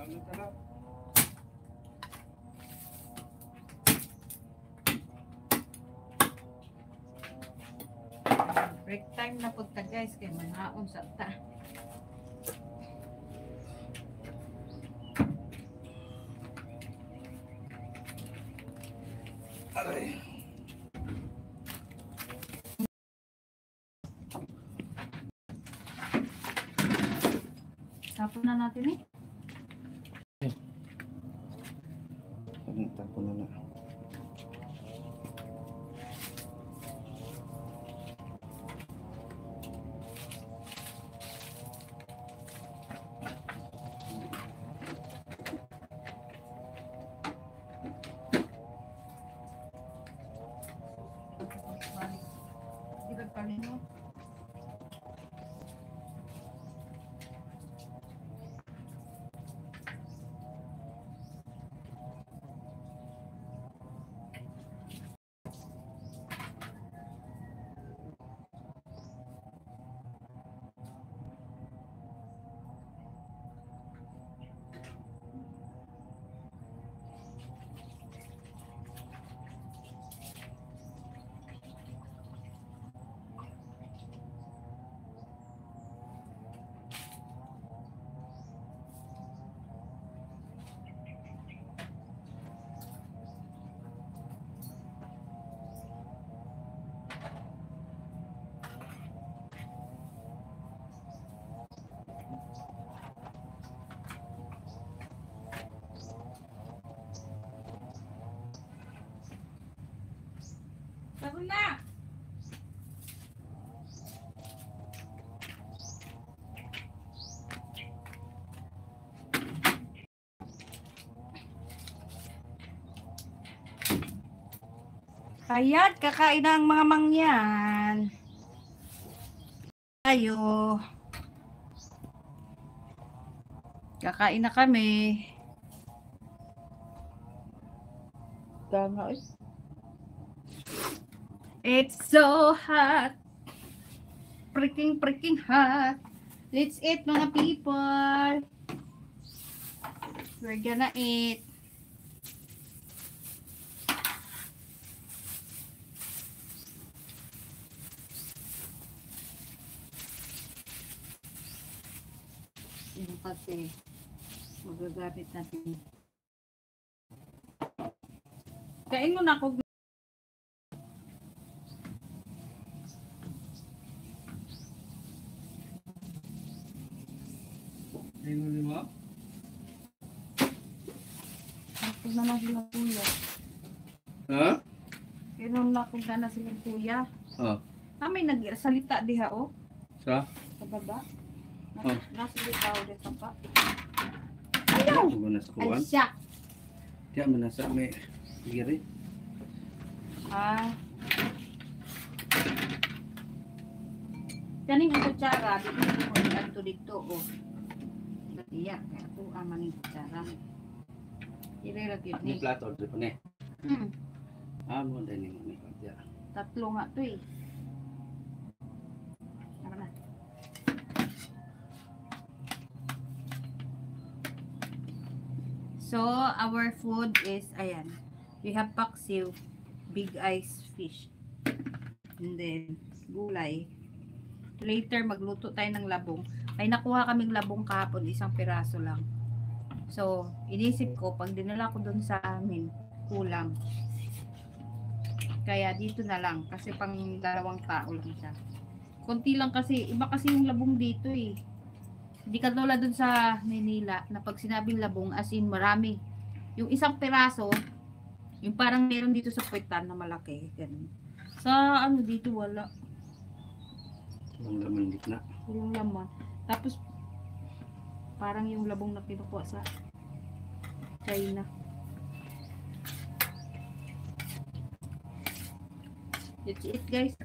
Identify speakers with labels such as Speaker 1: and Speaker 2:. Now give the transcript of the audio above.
Speaker 1: Break time na po ta guys, kay manaon sa ta.
Speaker 2: Aray.
Speaker 1: Tapon na natin eh.
Speaker 2: Tapon na na.
Speaker 1: Tapon na! Ayan, kakain ang mga mangyan. Tayo. Kakain na kami. Tama eh. It's so hot. Freaking hot. Let's eat mga people. We're gonna eat. Yung kasi magagamit natin. Kain mo na ako.
Speaker 2: Kain mo mo?
Speaker 1: Ako na lang silang kuya.
Speaker 2: Ha?
Speaker 1: Kainom na ako na silang kuya.
Speaker 2: Oh.
Speaker 1: May nagsalita diha oh.
Speaker 2: Sa?
Speaker 1: Sa baba.
Speaker 2: Oh.
Speaker 1: Nasalita ako din sa pa.
Speaker 2: Ayaw! Ayaw! Ay,
Speaker 1: Ay, siya.
Speaker 2: Diyan mo nasa may giri.
Speaker 1: Ah. Kaning kutsara, dito mo dito dito oh. Iya, kaya ako aman yung kutsara. Irelagyan
Speaker 2: Ni
Speaker 1: ni.
Speaker 2: plato dito po ni. Mo din ni kaya.
Speaker 1: Tatlo nga to eh. Tara na. So, our food is, ayan. We have paksiw, big ice fish. And then, gulay. Later, magluto tayo ng labong. Ay, nakuha kaming labong kahapon, isang piraso lang. So, inisip ko, pag dinala ko dun sa amin, kulang. Kaya dito na lang, kasi pang 2 tao lang siya. Konti lang kasi, iba kasi yung labong dito eh. Hindi katulad dun sa Manila, na pag sinabing labong, as in marami. Yung isang piraso, yung parang meron dito sa puwetan na malaki. Ganun. Sa ano dito, wala.
Speaker 2: Walang laman gitna.
Speaker 1: Walang laman. Tapos, parang yung labong na kinukuha sa China. That's it guys.